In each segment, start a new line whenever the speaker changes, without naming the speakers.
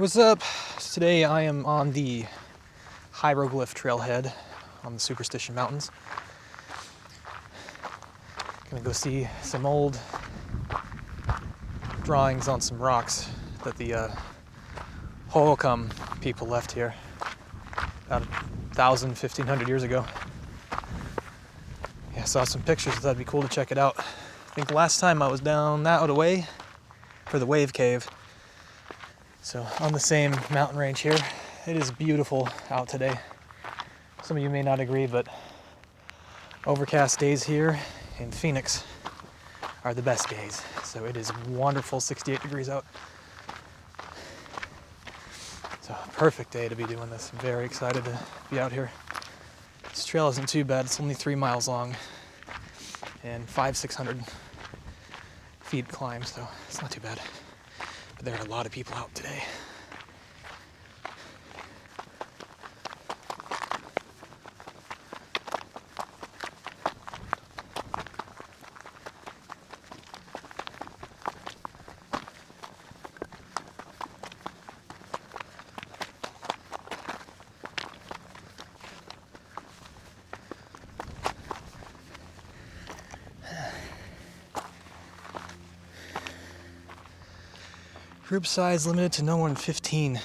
What's up? Today I am on the Hieroglyphic Trailhead on the Superstition Mountains. Gonna go see some old drawings on some rocks that the Hohokam people left here about 1,000, 1,500 years ago. Yeah, I saw some pictures, so that'd be cool to check it out. I think last time I was down that way for the wave cave. So on the same mountain range here, it is beautiful out today. Some of you may not agree, but overcast days here in Phoenix are the best days. So it is wonderful, 68 degrees out. So perfect day to be doing this. I'm very excited to be out here. This trail isn't too bad. It's only 3 miles long and 500-600 feet climb, so it's not too bad. But there are a lot of people out today. Group size limited to no more than 15.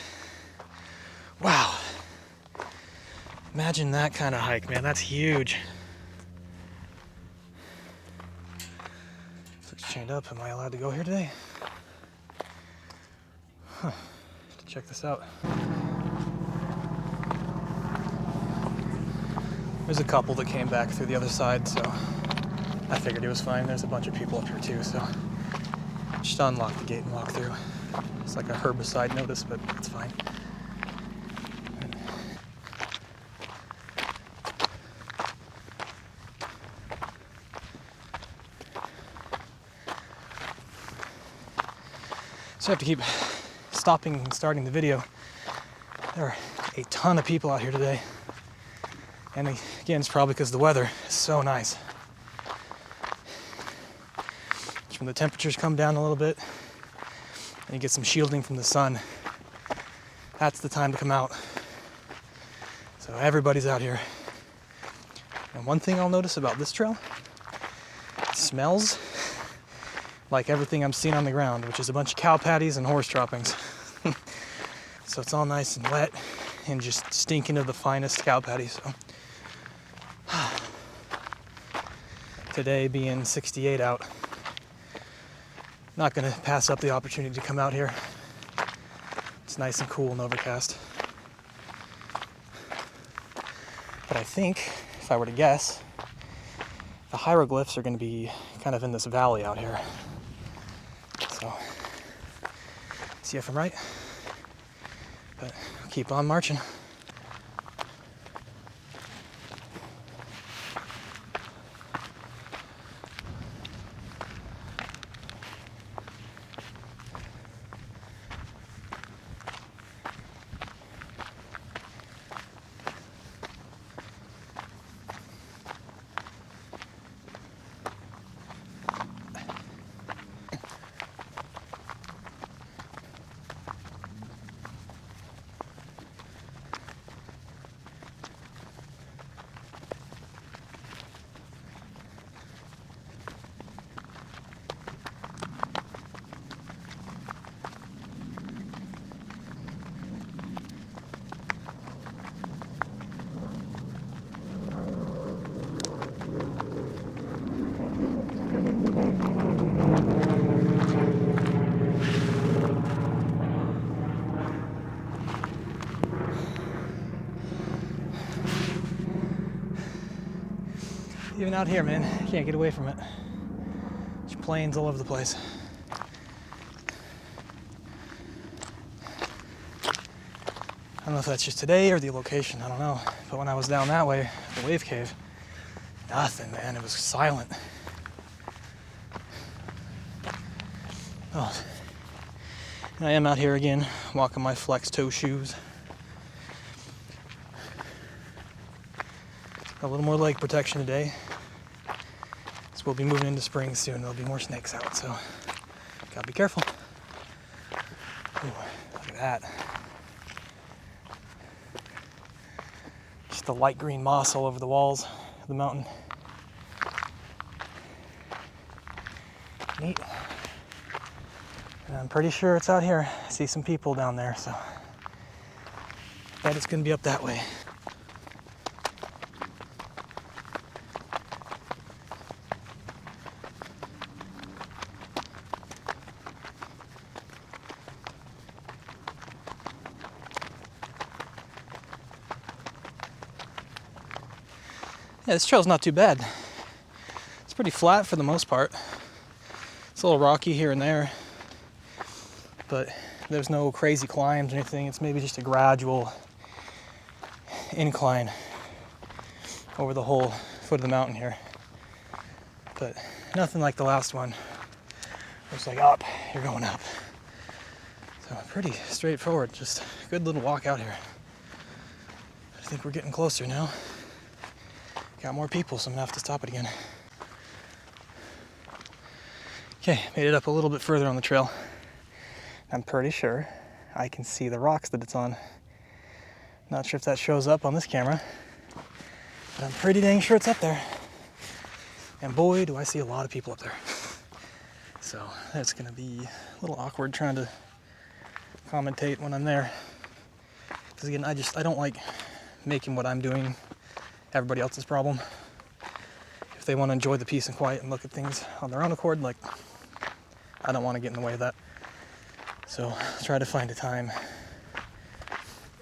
Wow. Imagine that kind of hike, man. That's huge. Looks chained up. Am I allowed to go here today? Huh. Check this out. There's a couple that came back through the other side, so I figured it was fine. There's a bunch of people up here too, so just unlock the gate and walk through. It's like a herbicide notice, but it's fine. So I have to keep stopping and starting the video. There are a ton of people out here today. And again, it's probably because the weather is so nice. When the temperatures come down a little bit, and you get some shielding from the sun, that's the time to come out. So everybody's out here. And one thing I'll notice about this trail, it smells like everything I'm seeing on the ground, which is a bunch of cow patties and horse droppings. So it's all nice and wet and just stinking of the finest cow patties. So today being 68 out, not gonna pass up the opportunity to come out here. It's nice and cool and overcast. But I think, if I were to guess, the hieroglyphs are gonna be kind of in this valley out here. So, see if I'm right. But I'll keep on marching. Even out here, man, can't get away from it. There's planes all over the place. I don't know if that's just today or the location, I don't know. But when I was down that way, the wave cave, nothing, man, it was silent. Oh, and I am out here again, walking my flex toe shoes. A little more leg protection today. So we'll be moving into spring soon. There'll be more snakes out, so gotta be careful. Ooh, at that. Just the light green moss all over the walls of the mountain. Neat. And I'm pretty sure it's out here. I see some people down there, so I bet it's gonna be up that way. Yeah, this trail's not too bad. It's pretty flat for the most part. It's a little rocky here and there, but there's no crazy climbs or anything. It's maybe just a gradual incline over the whole foot of the mountain here. But nothing like the last one. It's like up, you're going up. So pretty straightforward, just a good little walk out here. I think we're getting closer now. Got more people, so I'm gonna have to stop it again. Okay, made it up a little bit further on the trail. I'm pretty sure I can see the rocks that it's on. Not sure if that shows up on this camera, but I'm pretty dang sure it's up there. And boy, do I see a lot of people up there. So it's gonna be a little awkward trying to commentate when I'm there. Because again, I don't like making what I'm doing everybody else's problem. If they want to enjoy the peace and quiet and look at things on their own accord, like, I don't want to get in the way of that. So try to find a time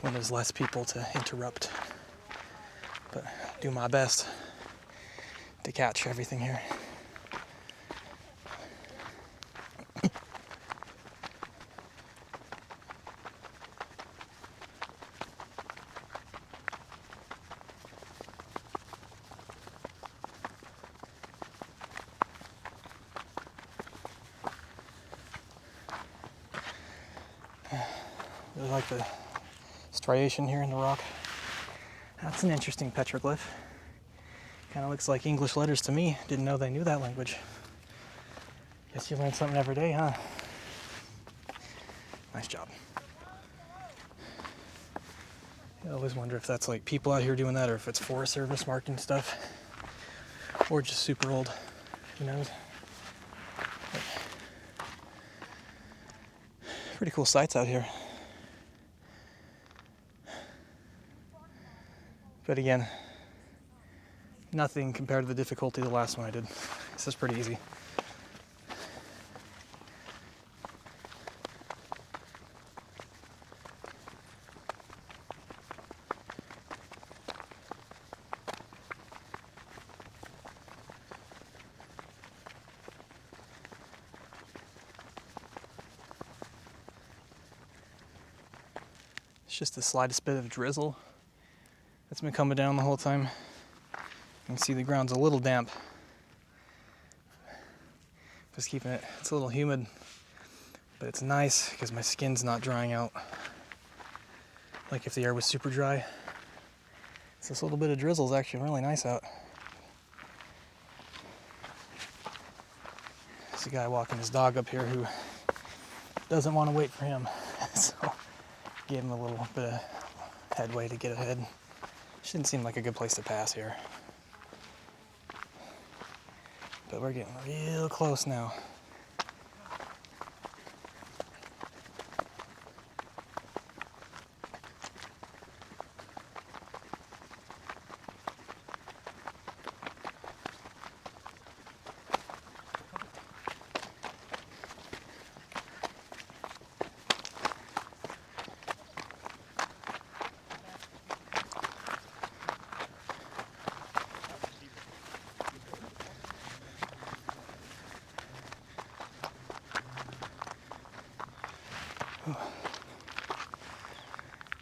when there's less people to interrupt. But do my best to catch everything here. I like the striation here in the rock. That's an interesting petroglyph. Kind of looks like English letters to me. Didn't know they knew that language. Guess you learn something every day, huh? Nice job. I always wonder if that's like people out here doing that or if it's Forest Service marking stuff or just super old. Who knows? But pretty cool sights out here. But again, nothing compared to the difficulty of the last one I did. This is pretty easy. It's just the slightest bit of drizzle that's been coming down the whole time. You can see the ground's a little damp. Just keeping it, it's a little humid, but it's nice because my skin's not drying out. Like if the air was super dry. So this little bit of drizzle is actually really nice out. There's a guy walking his dog up here who doesn't want to wait for him. So gave him a little bit of headway to get ahead. Shouldn't seem like a good place to pass here. But we're getting real close now.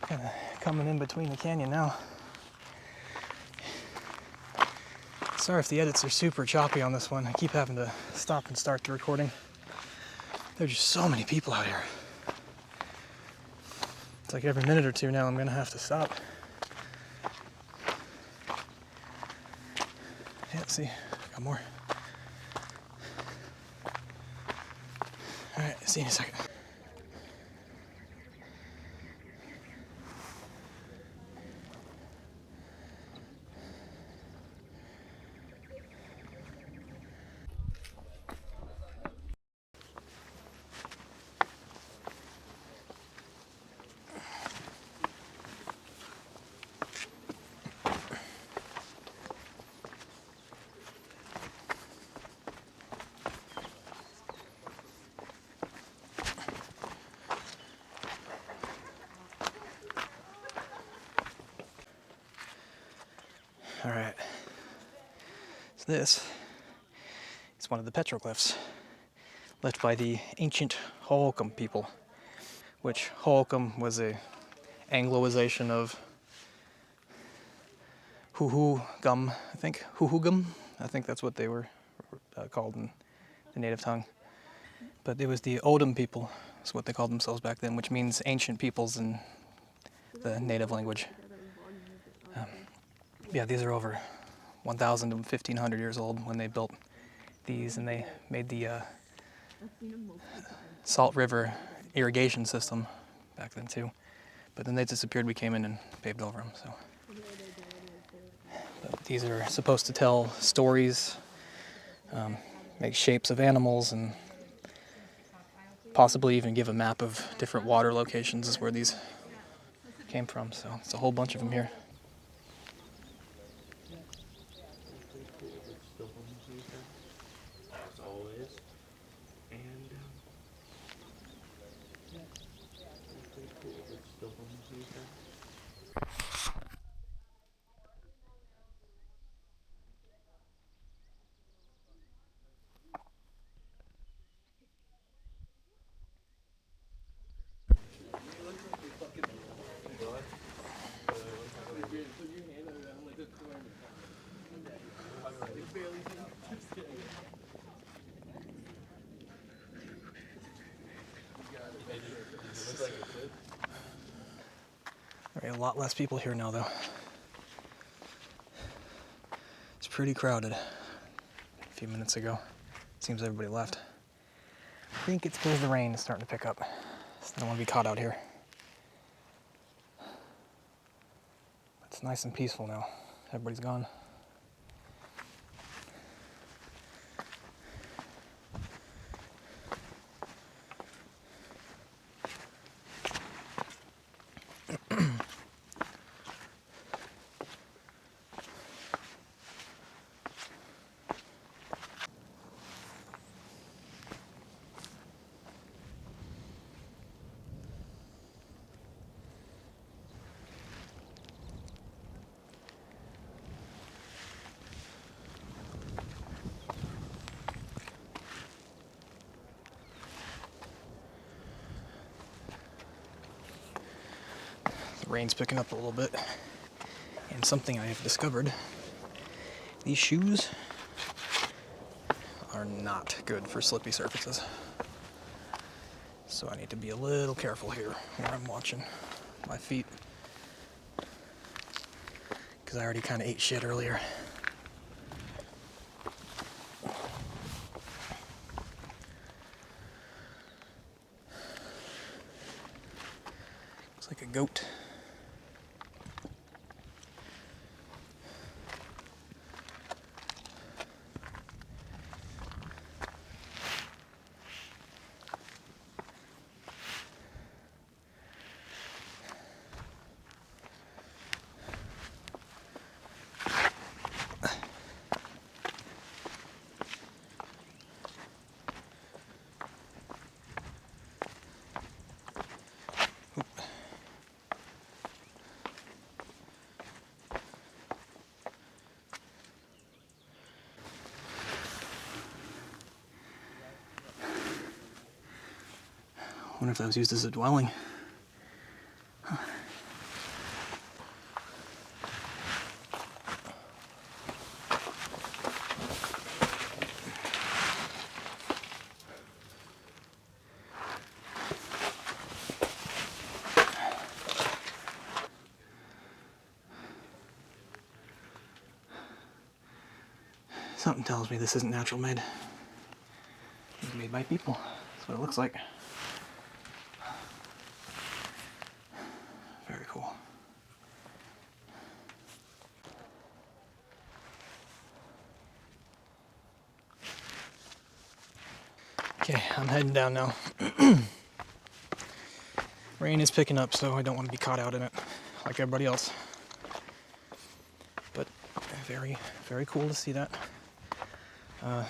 Kind of coming in between the canyon now. Sorry if the edits are super choppy on this one. I keep having to stop and start the recording. There's just so many people out here. It's like every minute or two now I'm gonna have to stop. Yeah, see, got more. All right, see you in a second. This is one of the petroglyphs left by the Ancient Hohokam people, which Hohokam was a Angloization of Hohokam, I think. Hohokam, I think that's what they were called in the native tongue. But it was the Odom people, is what they called themselves back then, which means ancient peoples in the native language. Yeah, these are over 1,000 to 1,500 years old when they built these, and they made the Salt River irrigation system back then too. But then they disappeared. We came in and paved over them. So, but these are supposed to tell stories, make shapes of animals, and possibly even give a map of different water locations is where these came from. So it's a whole bunch of them here. There are a lot less people here now, though. It's pretty crowded. A few minutes ago, seems everybody left. I think it's because the rain is starting to pick up. So I don't want to be caught out here. It's nice and peaceful now. Everybody's gone. Rain's picking up a little bit, and something I have discovered: these shoes are not good for slippy surfaces. So I need to be a little careful here where I'm watching my feet, because I already kind of ate shit earlier. Looks like a goat. I wonder if that was used as a dwelling. Huh. Something tells me this isn't natural made. It's made by people. That's what it looks like. Very cool. Okay, I'm heading down now. Rain is picking up, so I don't want to be caught out in it like everybody else. But very, very cool to see that.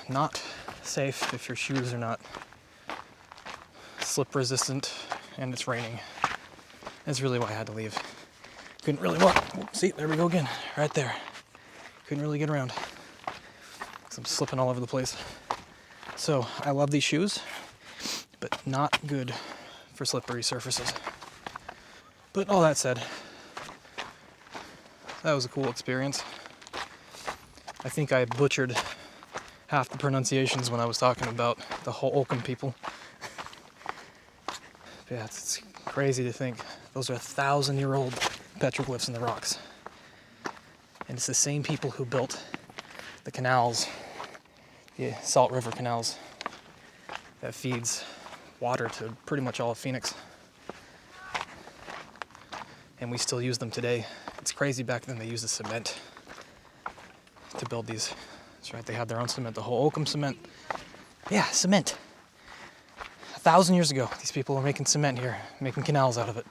Not safe if your shoes are not slip resistant and it's raining. That's really why I had to leave. Couldn't really walk. See, there we go again, right there. Couldn't really get around. I'm slipping all over the place. So I love these shoes, but not good for slippery surfaces. But all that said, that was a cool experience. I think I butchered half the pronunciations when I was talking about the Hohokam people. Yeah, it's crazy to think those are 1,000-year-old petroglyphs in the rocks. And it's the same people who built the canals, the Salt River canals, that feeds water to pretty much all of Phoenix. And we still use them today. It's crazy, back then they used the cement to build these. That's right, they had their own cement, the Hohokam cement. Yeah, cement. 1,000 years ago, these people were making cement here, making canals out of it.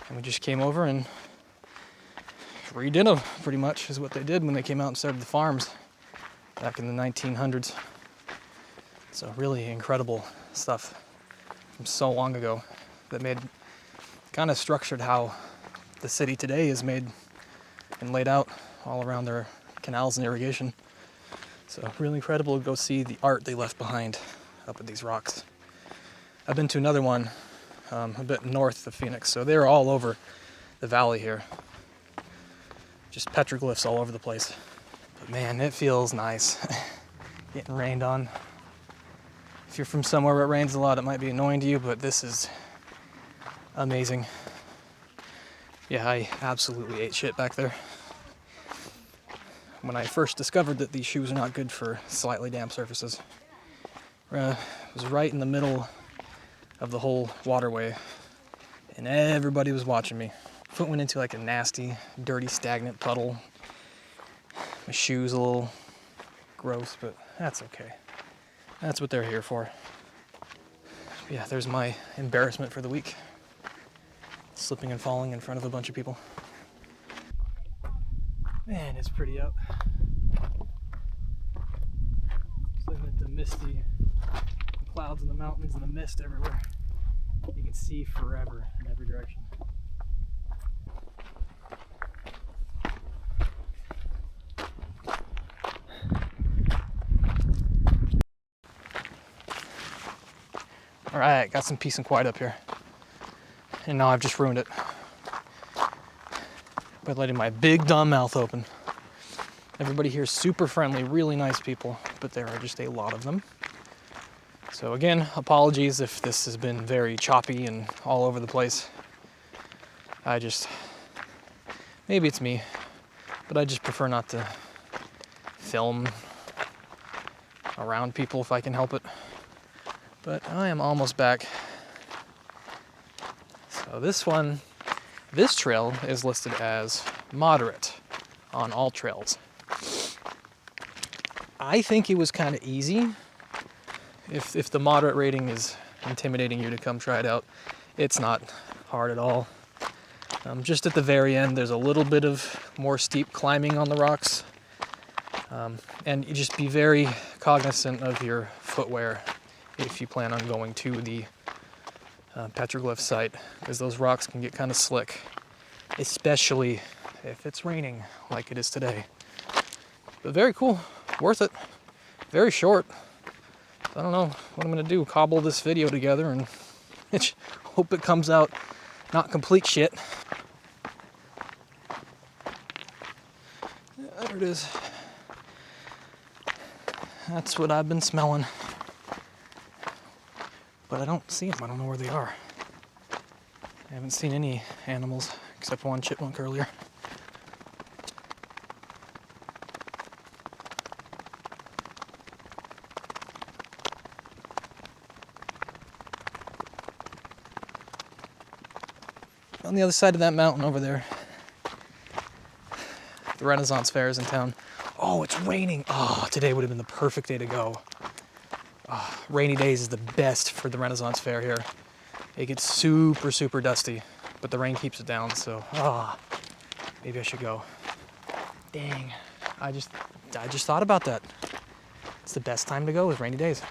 And we just came over and redid them, pretty much, is what they did when they came out and started the farms back in the 1900s. So really incredible stuff from so long ago that kind of structured how the city today is made and laid out all around their canals and irrigation. So really incredible to go see the art they left behind up at these rocks. I've been to another one a bit north of Phoenix, so they're all over the valley here. Just petroglyphs all over the place. But man, it feels nice getting rained on. If you're from somewhere where it rains a lot, it might be annoying to you, but this is amazing. Yeah, I absolutely ate shit back there. When I first discovered that these shoes are not good for slightly damp surfaces. It was right in the middle of the whole waterway, and everybody was watching me. Foot went into like a nasty, dirty, stagnant puddle. My shoes a little gross, but that's okay. That's what they're here for. Yeah, there's my embarrassment for the week. Slipping and falling in front of a bunch of people. Man, it's pretty out. Just looking at the misty clouds in the mountains and the mist everywhere. You can see forever in every direction. Alright, got some peace and quiet up here. And now I've just ruined it by letting my big dumb mouth open. Everybody here is super friendly, really nice people, but there are just a lot of them. So again, apologies if this has been very choppy and all over the place. Maybe it's me, but I just prefer not to film around people if I can help it. But I am almost back. So this trail is listed as moderate on all trails. I think it was kind of easy. If the moderate rating is intimidating you to come try it out, it's not hard at all. Just at the very end, there's a little bit of more steep climbing on the rocks. And you just be very cognizant of your footwear if you plan on going to the petroglyph site, because those rocks can get kind of slick, especially if it's raining like it is today. But very cool, worth it, very short. I don't know what I'm going to do, cobble this video together and hope it comes out not complete shit. There it is. That's what I've been smelling. But I don't see them. I don't know where they are. I haven't seen any animals except one chipmunk earlier. On the other side of that mountain over there, the Renaissance Fair is in town. Oh, it's raining. Oh, today would have been the perfect day to go. Oh, rainy days is the best for the Renaissance Fair here. It gets super, super dusty, but the rain keeps it down, so maybe I should go. Dang, I just thought about that. It's the best time to go is rainy days.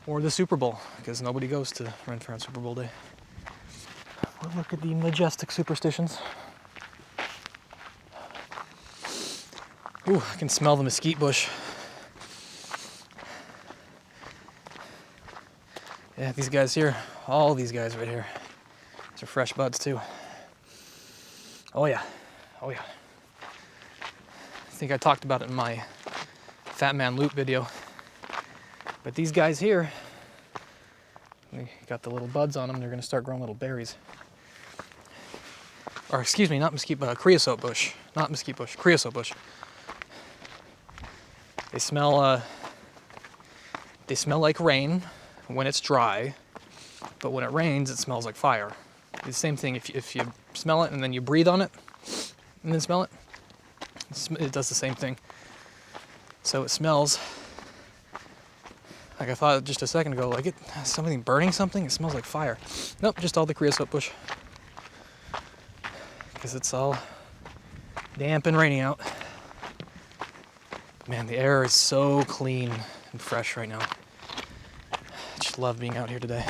Or the Super Bowl, because nobody goes to Ren Fair on Super Bowl day. Well, look at the majestic superstitions. Ooh, I can smell the mesquite bush. Yeah, these guys here, all these guys right here, these are fresh buds too. Oh yeah, oh yeah. I think I talked about it in my Fat Man Loop video. But these guys here, they got the little buds on them. They're gonna start growing little berries. Or excuse me, not mesquite, but creosote bush. Not mesquite bush, creosote bush. They smell like rain when it's dry, but when it rains, it smells like fire. It's the same thing if you smell it and then you breathe on it and then smell it, it does the same thing. So it smells like I thought just a second ago, like something burning something. It smells like fire. Nope, just all the creosote bush. Because it's all damp and rainy out. Man, the air is so clean and fresh right now. I just love being out here today.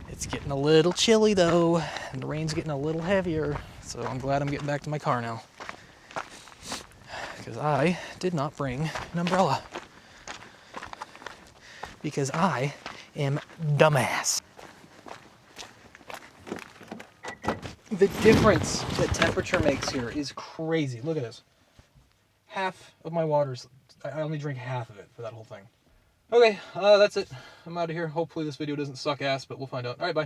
It's getting a little chilly though, and the rain's getting a little heavier. So I'm glad I'm getting back to my car now. Because I did not bring an umbrella. Because I am dumbass. The difference that temperature makes here is crazy. Look at this. Half of my water's, I only drink half of it for that whole thing. Okay, that's it. I'm out of here. Hopefully this video doesn't suck ass, but we'll find out. All right, bye.